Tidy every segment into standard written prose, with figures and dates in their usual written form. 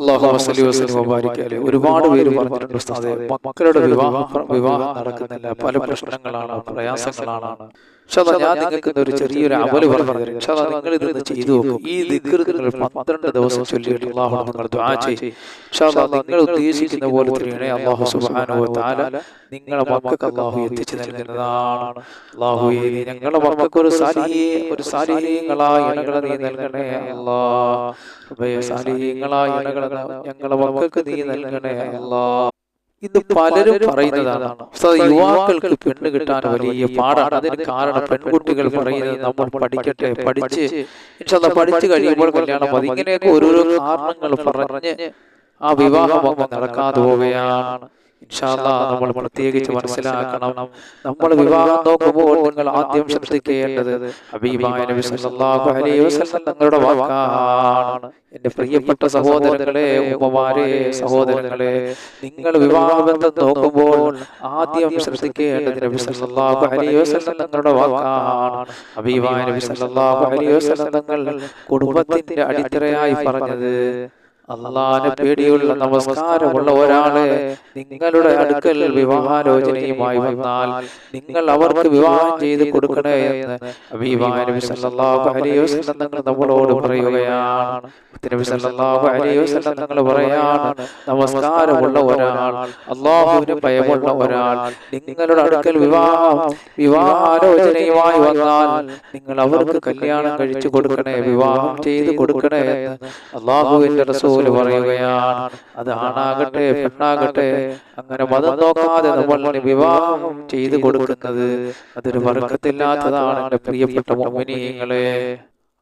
അല്ലാഹുമ്മ സ്വല്ലി വസല്ലം വബാരിക് അലൈഹി. ഒരുപാട് പേര് പറഞ്ഞിട്ടുണ്ട് ഉസ്താദേ, മക്കളുടെ വിവാഹം നടക്കുന്നില്ല, പല പ്രശ്നങ്ങളാണ്, പ്രയാസങ്ങളാണ്. ഇൻഷാ അല്ലാഹ് ഞാൻ നിങ്ങൾക്ക് ഒരു ചെറിയൊരു അമല് പറഞ്ഞു തരാം. ഇൻഷാ അല്ലാഹ് നിങ്ങൾ ഇതൊന്ന് ചെയ്തു നോക്കൂ. ഈ ദിക്ർ നിങ്ങൾ 12 ദിവസം ചൊല്ലിയിട്ട് അല്ലാഹുവോട് നിങ്ങൾ ദുആ ചെയ്യ്. ഇൻഷാ അല്ലാഹ് നിങ്ങൾ ഉദ്ദേശിക്കുന്ന പോലെ തന്നെയാണ് അല്ലാഹു സുബ്ഹാനഹു വ തആല നിങ്ങളെ മക്കൾക്ക് അല്ലാഹു എത്തിച്ചു നൽകുന്നതാണ്. അല്ലാഹുവേ, നീ ഞങ്ങളുടെ മക്കൾക്ക് ഒരു സാലിഹീങ്ങളായ ഇണകളെ നീ നൽകണേ അല്ലാഹ്. റബ്ബേ, സാലിഹീങ്ങളായ ഇണകളെ ഞങ്ങളുടെ മക്കൾക്ക് നീ നൽകണേ അല്ലാഹ്. ഇത് പലരും പറയുന്നതാണ്. യുവാക്കൾക്ക് പെണ്ണ് കിട്ടാൻ വലിയ പാടാണ്. അതിന് കാരണം പെൺകുട്ടികൾ പറയുന്നത് നമ്മൾ പഠിക്കട്ടെ, പഠിച്ച് കഴിയുമ്പോൾ കല്യാണം മതി, ഇങ്ങനെയൊക്കെ ഓരോരോ കാരണങ്ങൾ പറഞ്ഞ് ആ വിവാഹം അങ്ങ് നടക്കാതെ പോവുകയാണ്. ഇൻഷാ അല്ലാഹ് നമ്മൾ പ്രത്യേകിച്ച് മനസ്സിലാക്കണം, നമ്മൾ വിവാഹം നോക്കുമ്പോൾ നിങ്ങൾ ആദ്യം ശ്രദ്ധിക്കേണ്ടത് ഹബീബായ നബി സല്ലല്ലാഹു അലൈഹി വസല്ലം തങ്ങളുടെ വാക്കാണ്. എന്റെ പ്രിയപ്പെട്ട സഹോദരങ്ങളെ, ഉമ്മമാരെ, സഹോദരങ്ങളെ, നിങ്ങൾ വിവാഹബന്ധം നോക്കുമ്പോൾ ആദ്യം ശ്രദ്ധിക്കേണ്ടത് നബി സല്ലല്ലാഹു അലൈഹി വസല്ലം തങ്ങളുടെ വാക്കാണ്. ഹബീബായ നബി സല്ലല്ലാഹു അലൈഹി വസല്ലം തങ്ങൾ കുടുംബത്തിന്റെ അടിത്തറയായി പറഞ്ഞത്, അള്ളാഹുവിനെ പേടിയുള്ള നമസ്കാരമുള്ള ഒരാളെ നിങ്ങളുടെ അടുക്കൽ വിവാഹാലോചനയുമായി വന്നാൽ നിങ്ങൾ അവർക്ക് വിവാഹം ചെയ്ത് കൊടുക്കണേ എന്ന് ഹബീബായ നബി സല്ലല്ലാഹു അലൈഹി വസല്ലം തങ്ങൾ നമ്മളോട് പറയുകയാണ്. നബി സല്ലല്ലാഹു അലൈഹി വസല്ലം തങ്ങൾ പറയാണ്, നമസ്കാരമുള്ള ഒരാൾ, അള്ളാഹുവിനെ ഭയമുള്ള ഒരാൾ നിങ്ങളുടെ അടുക്കൽ വിവാഹാലോചനയുമായി വന്നാൽ നിങ്ങൾ അവർക്ക് കല്യാണം കഴിച്ചു കൊടുക്കണേ, വിവാഹം ചെയ്ത് കൊടുക്കണേ എന്ന് അള്ളാഹുവിന്റെ റസൂൽ പറയുകയാണ്. അത് ആണാകട്ടെ പെണ്ണാകട്ടെ, അങ്ങനെ മതം നോക്കാതെ നമ്മൾ വിവാഹം ചെയ്തു കൊടുക്കുന്നത് അതൊരു ബർക്കത്തില്ലാത്തതാണ്. എന്റെ പ്രിയപ്പെട്ട മുഅ്മിനീങ്ങളെ,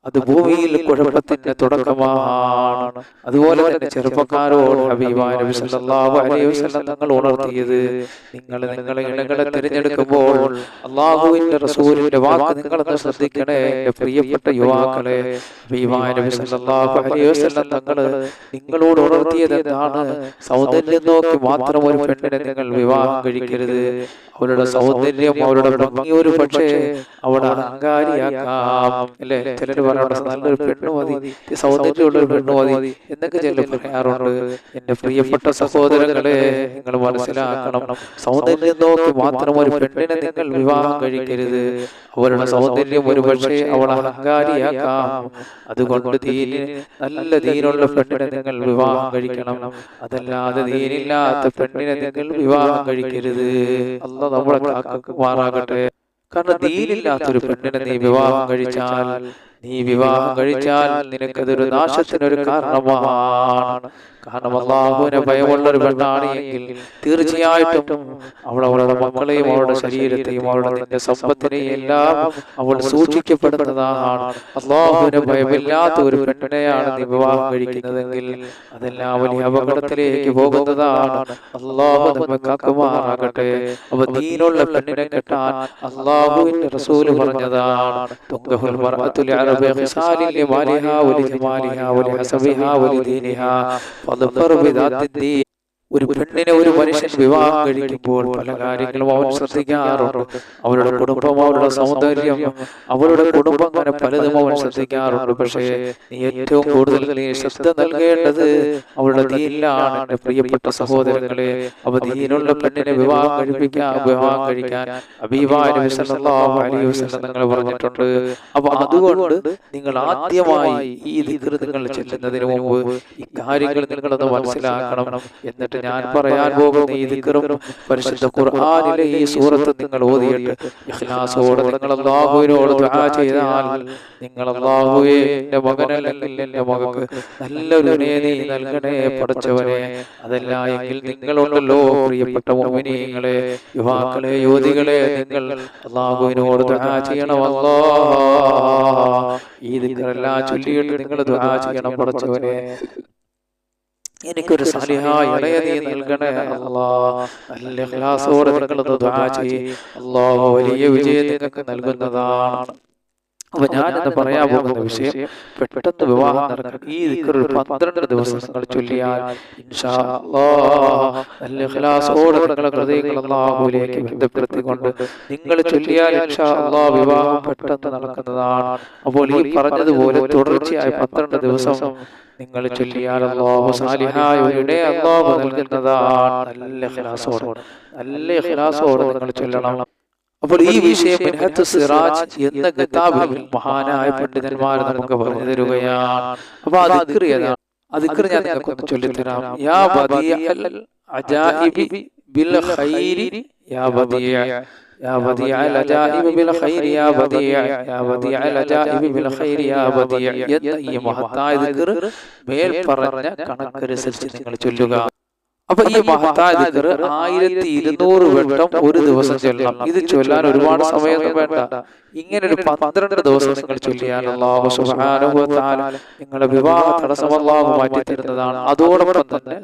അത് ഭൂമിയിൽ കുഴപ്പത്തിന്റെ തുടക്കമാണ്. അതുപോലെ തന്നെ ചെറുപ്പക്കാരോട് ഹബീബായ നബി സല്ലല്ലാഹു അലൈഹി വസല്ലം തങ്ങൾ ഉണർത്തിയത്, നിങ്ങളെ ഇണകളെ തിരഞ്ഞെടുക്കുമ്പോൾ അല്ലാഹുവിന്റെ റസൂലിന്റെ വാക്ക് നിങ്ങളൊന്ന് ശ്രദ്ധിക്കണേ. എന്റെ പ്രിയപ്പെട്ട യുവാക്കളെ, ഹബീബായ നബി സല്ലല്ലാഹു അലൈഹി വസല്ലം തങ്ങൾ നിങ്ങളോട് ഉണർത്തിയത് എന്താണ്? സൗന്ദര്യം നോക്കി മാത്രം ഒരു പെണ്ണിനെ നിങ്ങൾ വിവാഹം കഴിക്കരുത്. അവരുടെ സൗന്ദര്യം, അവരുടെ ഭംഗി ഒരു പക്ഷേ അവിടെ അഹങ്കാരിയാക്കാം, അല്ലെ? ചിലർ പറയാറുണ്ട്, നല്ലൊരു പെണ്ണ് മതി, സൗന്ദര്യമുള്ള ഒരു പെണ്ണ് മതി എന്നൊക്കെ ചിലർ പറയാറുണ്ട്. എന്റെ പ്രിയപ്പെട്ട സഹോദരങ്ങളെ, നിങ്ങൾ മനസ്സിലാക്കണം, സൗന്ദര്യം നോക്കി മാത്രം ഒരു പെണ്ണിനെ നിങ്ങൾ വിവാഹം കഴിക്കരുത്. അവരുടെ സൗന്ദര്യം ഒരു പക്ഷേ അവൾ അഹങ്കാരിയാക്കാം. അതുകൊണ്ട് നല്ല ദീനുള്ള പെണ്ണിനെ നിങ്ങൾ വിവാഹം കഴിക്കണം. അതല്ലാതെ ദീനില്ലാത്ത പെണ്ണിനെ നിങ്ങൾ വിവാഹം കഴിക്കരുത്. അല്ലാഹ് നമ്മളെ കാക്കുമാറാകട്ടെ. കാരണം ദീനില്ലാത്തൊരു പെണ്ണിനെ നീ വിവാഹം കഴിച്ചാൽ നിനക്കതൊരു നാശത്തിനൊരു കാരണമാണ്. കാരണം അല്ലാഹുവിനെ ഭയമുള്ള ഒരു പെണ്ണാണ് എങ്കിൽ തീർച്ചയായിട്ടും അവളുടെ മക്കളെയും അവളുടെ ശരീരത്തെയും അവളുടെ സമ്പത്തിനെയും എല്ലാം അവൾ സൂക്ഷിക്കപ്പെടുന്നതാണ്. അല്ലാഹുവിനെ ഭയമില്ലാത്ത ഒരു പെണ്ണിനെയാണ് നീ വിവാഹം കഴിക്കുന്നതെങ്കിൽ അതെല്ലാം വലിയ അപകടത്തിലേക്ക് പോകുന്നതാണ്. അല്ലാഹു നമ്മെ കാക്കുമാറാകട്ടെ. അവ ദീനുള്ള പെണ്ണിനെ കെട്ടാൻ അല്ലാഹുവിന്റെ റസൂൽ പറഞ്ഞതാണ്, തുഖ്ഹുൽ മർഅതു ലിഅർബഇ ഖിസാലിൻ ലിമാലിഹാ വലിജമാലിഹാ വലിഹസബിഹാ വലിദീനിഹാ ഫദ്ഫർ ബിദാത്തിദ്ദീൻ. ഒരു പെണ്ണിനെ ഒരു മനുഷ്യൻ വിവാഹം കഴിക്കുമ്പോൾ പല കാര്യങ്ങളും അവൻ ശ്രദ്ധിക്കാറുണ്ട്. അവരുടെ കുടുംബം, അവരുടെ സൗന്ദര്യം, അവരുടെ കുടുംബം, അങ്ങനെ പലതും അവൻ ശ്രദ്ധിക്കാറുണ്ട്. പക്ഷേ നീ ഏറ്റവും കൂടുതൽ നീ ശ്രദ്ധ നൽകേണ്ടത് അവരുടെ ദീനിലാണ്. എന്റെ പ്രിയപ്പെട്ട സഹോദരങ്ങളെ, അവ ദീനുള്ള പെണ്ണിനെ വിവാഹം കഴിക്കാൻ ഹബീബായ നബി സല്ലല്ലാഹു അലൈഹി വസല്ലം തങ്ങൾ പറഞ്ഞിട്ടുണ്ട്. അപ്പൊ അതുകൊണ്ട് നിങ്ങൾ ആദ്യമായി ഈ ദിക്ർ നിങ്ങൾ ചെല്ലുന്നതിന് മുമ്പ് ഈ കാര്യങ്ങൾ നിങ്ങളൊന്ന് മനസ്സിലാക്കണം. എന്നിട്ട് ഞാൻ പറയാൻ പോകുന്ന ഈ ദിക്റും പരിശുദ്ധ ഖുർആനിലെ ഈ സൂറത്ത് നിങ്ങൾ ഓതിയിട്ട് ഇഖ്ലാസോടെ നിങ്ങൾ അല്ലാഹുവിനോട് ദുആ ചെയ്താൽ, നിങ്ങൾ അല്ലാഹുവേ, എന്റെ മകനല്ലെങ്കിൽ എന്റെ മകൾക്ക് നല്ലൊരു നീ നൽകണേ പടച്ചവനെ. അതല്ല എങ്കിൽ നിങ്ങളുണ്ടല്ലോ പ്രിയപ്പെട്ട മുഅ്മിനീങ്ങളെ, യുവാക്കളെ, യുവതികളെ, നിങ്ങൾ അല്ലാഹുവിനോട് ദുആ ചെയ്യണം. അല്ലാഹ്, ഈ ദിക്റെല്ലാം ചൊല്ലിയിട്ട് നിങ്ങൾ ദുആ ചെയ്യണം, പടച്ചവനെ എനിക്കൊരു സാലിഹായ ഇണയെ നീ നൽകണേ അല്ലാഹ്. നല്ല ഇഖ്ലാസോടെ നിങ്ങൾ ദുആ ചെയ്യ്. അല്ലാഹു വലിയ വിജയം നിങ്ങൾക്ക് നൽകുന്നതാണ്. അപ്പൊ ഞാനിന്ന് പറയാൻ പോകുന്ന വിഷയം, പെട്ടെന്ന് വിവാഹം നടക്കാൻ ഈ ദിക്ർ 12 ദിവസം നിങ്ങൾ ചൊല്ലിയാൽ ഇൻഷാ അല്ലാഹ് നല്ല ഇഖ്ലാസോടെ നിങ്ങളുടെ ഹൃദയങ്ങൾ അല്ലാഹുവിലേക്ക് ബന്ധപ്പെടുത്തിക്കൊണ്ട് നിങ്ങൾ ചൊല്ലിയാൽ ഇൻഷാ അല്ലാഹ് വിവാഹം പെട്ടെന്ന് നടക്കുന്നതാണ്. അപ്പോൾ ഈ പറഞ്ഞതുപോലെ തുടർച്ചയായി 12 ദിവസം നിങ്ങൾ ചൊല്ലിയാൽ അല്ലാഹു സാലിഹായ ഒരു അല്ലാഹു നൽകുന്നതാണ്. നല്ല ഇഖ്ലാസോടെ നിങ്ങൾ ചൊല്ലണം. അപ്പോൾ ഈ വിഷയം മിൻഹത്ത് സിറാജ് എന്ന കിതാബിൽ മഹാനായ പണ്ഡിതന്മാർ നമുക്ക് പറഞ്ഞു തരുകയാണ്. അപ്പൊ ആ ദിക്ർ ഞാൻ നിങ്ങൾക്കൊന്ന് ചൊല്ലിത്തരാം. യാ ബദിയൽ അജായിബി ബിൽ ഖൈരി യാ ബദിയ يا بديع العجائب بالخير يا بديع يا بديع العجائب بالخير يا بديع എന്ന ഈ മഹത്തായ ദിക്ർ മേൽ പറഞ്ഞ കണക്കനുസരിച്ച് നിങ്ങൾ ചൊല്ലുക. അപ്പൊ ഈ മഹത്തായ ദിക്ർ 1200 വട്ടം ഒരു ദിവസം ചൊല്ലണം. ഇത് ചൊല്ലാൻ ഒരുപാട് സമയമൊന്നും വേണ്ട. ഇങ്ങനെ ഒരു 12 ദിവസം നിങ്ങൾ ചൊല്ലിയാൽ അല്ലാഹു സുബ്ഹാനഹു വ തആല നിങ്ങളുടെ വിവാഹ തടസ്സം അല്ലാഹു മാറ്റി തരുന്നതാണ്. അതോടൊപ്പം തന്നെ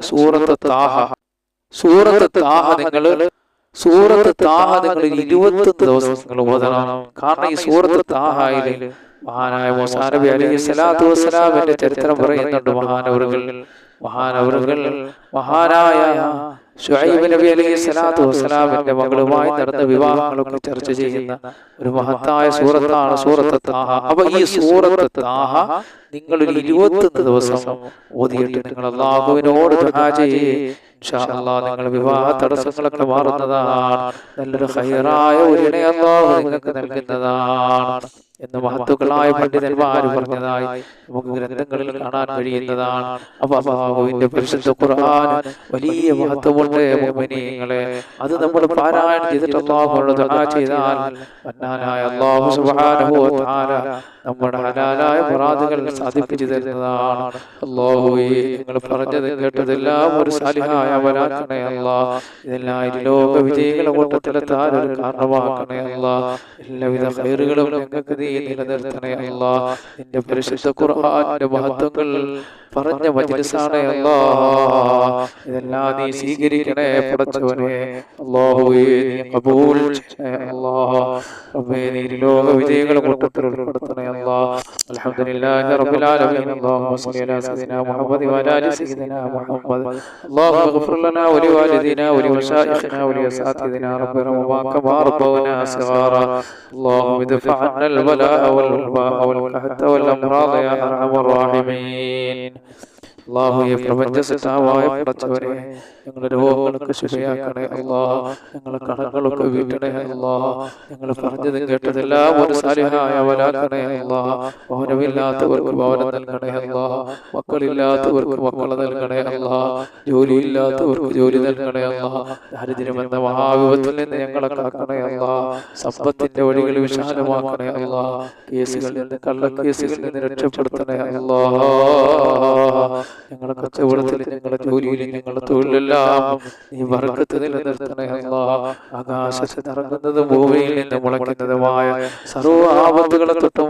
സൂറത്ത് താഹ നിങ്ങൾ 21 ദിവസം നിങ്ങൾ ഓതണം. കാരണം ഈ സൂറത്ത് താഹയിൽ മഹാനായ മൂസാ നബി അലൈഹി സ്വലാത്തു വസ്സലാമിന്റെ ചരിത്രം പറയുന്നുണ്ട്. മഹാനായ ശുഐബ് നബി അലൈഹി സ്വലാത്തു വസ്സലാമിന്റെ മകളുമായി നടന്ന വിവാഹങ്ങളൊക്കെ ചർച്ച ചെയ്യുന്ന ഒരു മഹത്തായ സൂറത്താണ് സൂറത്ത് താഹ. അപ്പൊ ഈ സൂറത്ത് താഹ നിങ്ങൾ ഒരു 21 ദിവസം ഓതിയിട്ട് നിങ്ങൾ അല്ലാഹുവിനോട് ദുആ ചെയ്യേ. ഇൻഷാ അല്ലാഹ് നിങ്ങളുടെ വിവാഹ തടസ്സങ്ങളൊക്കെ മാറുന്നതാണ്. നല്ലൊരു ഖൈറായ ഒരു ഇണ അല്ലാഹു നിങ്ങൾക്ക് നൽകുന്നതാണ് എന്ന് മഹത്തുക്കളായ പണ്ഡിതന്മാർ പറഞ്ഞതായി നമുക്ക് ഗ്രന്ഥങ്ങളിൽ കാണാൻ കഴിയുന്നതാണ്. അപ്പൊ അല്ലാഹുവിന്റെ പരിശുദ്ധ ഖുർആൻ വലിയ മഹത്വമുണ്ട് മുഅ്മിനീങ്ങളെ. അത് നമ്മൾ പാരായണം ചെയ്തിട്ട് അല്ലാഹുവോട് ദുആ ചെയ്താൽ മന്നാനായ അല്ലാഹു സുബ്ഹാനഹു വ തആല നമ്മുടെ ഹലാലായ മുറാദുകൾ സാധിപ്പിച്ചു തരുന്നതാണ്. അല്ലാഹുവേ നിങ്ങൾ പറഞ്ഞത് കേട്ടതെല്ലാം ഒരു സാലിഹായ അമലാക്കണേ അല്ലാഹ്. ഇതെല്ലാം ലോക വിജയികളെ കൂട്ടത്തിലെത്താൻ ഒരു കാരണമാക്കണേ അല്ലാഹ്. എല്ലാവിധ ഖൈറുകളും ഞങ്ങൾക്ക് നീ നിലനിർത്തണേ അല്ലാഹ്. നിന്റെ പരിശുദ്ധ ഖുർആന്റെ മഹത്വങ്ങൾ പറഞ്ഞ മജ്ലിസാണ് അല്ലാഹ്. ഇതെല്ലാം നീ സ്വീകരിക്കണേ പടച്ചവനെ. അല്ലാഹുവേ നീ ഖബൂൽ ചെയ്യണേ അല്ലാഹ്. റബ്ബേ നീ ലോക വിജയികളെ കൂട്ടത്തിൽ ഉൾപ്പെടുത്തണേ അല്ലാഹ്. അൽഹംദുലില്ലാഹി റബ്ബിൽ ആലമീൻ. അല്ലാഹുമ്മ സ്വല്ലി അലാ സയ്യിദിനാ മുഹമ്മദ് വഅലാ ആലി സയ്യിദിനാ മുഹമ്മദ്. അല്ലാഹുമ്മ ഗ്ഫിർ ലനാ വലിവാലിദീനാ വലിമശായിഖിനാ വലിഅസാതിദിനാ റബ്ബനാ കമാ റബ്ബൗനാ സഗാറാ. അല്ലാഹുമ്മ ഇദ്ഫഅ അന്നൽ ബലാഅ വൽ വബാഅ വൽ ഖഹത വൽ അംറാദ യാ അർഹമർ റഹീമീൻ. അല്ലാഹുവേ പ്രപഞ്ച സൃഷ്ടാവായ പടച്ചവനെ ഞങ്ങളുടെ രോഗങ്ങളൊക്കെ ശിഫയാക്കണേ അല്ലാഹ്. ഞങ്ങളുടെ കടങ്ങളൊക്കെ വീട്ടണേ അല്ലാഹ്. ഞങ്ങൾ പറഞ്ഞത് കേട്ടതെല്ലാം ഒരു സാലിഹായ അമലാക്കണേ അല്ലാഹ്. ഭവനമില്ലാത്തവർക്ക് ഭവനം നൽകണേ അല്ലാഹ്. മക്കളില്ലാത്തവർക്ക് മക്കളെ നൽകണേ അല്ലാഹ്. ജോലിയില്ലാത്തവർക്ക് ജോലി നൽകണേ അല്ലാഹ്. ദാരിദ്ര്യമെന്ന മഹാവിപത്തിൽ നിന്ന് ഞങ്ങളെ കാക്കണേ അല്ലാഹ്. സമ്പത്തിന്റെ വഴികൾ വിശാലമാക്കണേ അല്ലാഹ്. കേസുകളിൽ നിന്ന് കള്ളക്കേസുകളിൽ നിന്ന് രക്ഷപ്പെടുത്തണേ അല്ലാഹ്. ഞങ്ങളുടെ കച്ചവടത്തിൽ ഞങ്ങളുടെ ജോലിയിൽ ഞങ്ങളുടെ തൊഴിലെല്ലാം നീ ബർക്കത്ത് നിലനിർത്തണേ അല്ലാഹ്. ആകാശത്ത് ഇറങ്ങുന്നതും ഭൂമിയിൽ നിന്ന് മുളയ്ക്കുന്നതുമായ സർവ്വ ആപത്തുകളെ തൊട്ടും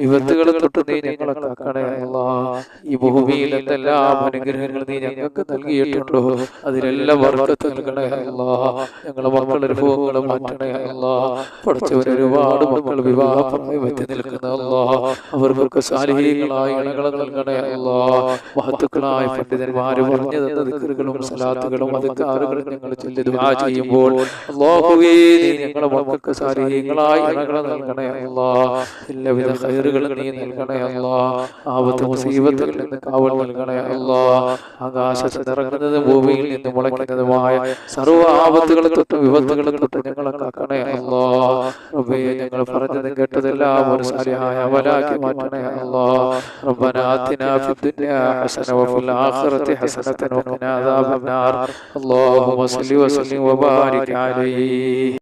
വിപത്തുകളെ തൊട്ടും നീ ഞങ്ങളെ കാക്കണേ അല്ലാഹ്. ഈ ഭൂമിയിൽ എന്തെല്ലാം അനുഗ്രഹങ്ങൾ നീ ഞങ്ങൾക്ക് നൽകിയിട്ടുണ്ടോ അതിലെല്ലാം ബർക്കത്ത് നൽകണേ അല്ലാഹ്. ഞങ്ങളുടെ മക്കളുടെ അനുഭവങ്ങൾ മാറ്റണേ അല്ലാഹ്. പഠിച്ചവർ ഒരുപാട് മക്കൾ വിവാഹ പ്രായമെത്തി നിൽക്കുന്ന അല്ലാഹ്. അവർക്കൊക്കെ സാലിഹീങ്ങളായ ഇണകളെ നൽകണേ അല്ലാഹ്. മഹത്തുക്കളായ പണ്ഡിതന്മാര് പറഞ്ഞു തന്ന ദിക്റുകളും സലാത്തുകളും അദ്കാറുകളും ഞങ്ങൾ ചൊല്ലി ദുആ ചെയ്യുമ്പോൾ അല്ലാഹുവേ നീ ഞങ്ങളുടെ മക്കൾക്ക് സാലിഹീങ്ങളായ ഇണകളെ നൽകണേ അല്ലാഹ്. എല്ലാവിധ ഖൈറുകളും നീ നൽകണേ അല്ലാഹ്. ആപത്ത് മുസീബത്തുകളിൽ നിന്ന് കാവൽ നൽകണേ അല്ലാഹ്. ആകാശത്ത് ഇറങ്ങുന്നതും ഭൂമിയിൽ നിന്ന് മുളയ്ക്കുന്നതുമായ സർവ്വ ആപത്തുകളെ തൊട്ടും വിപത്തുകളെ തൊട്ടും ഞങ്ങളെ കാക്കണേ അല്ലാഹ്. റബ്ബേ ഞങ്ങൾ പറഞ്ഞത് കേട്ടതെല്ലാം ഒരു സാലിഹായ അമലാക്കി മാറ്റണേ അല്ലാഹ്. റബ്ബനാ ആതിനാ ഫിദ്ദുനിയാ ഹസന വഫിൽ ആഖിറതി ഹസനത വഖിനാ അദാബന്നാർ. അല്ലാഹുമ്മ സ്വല്ലി വസല്ലിം വബാരിക് അലൈഹി.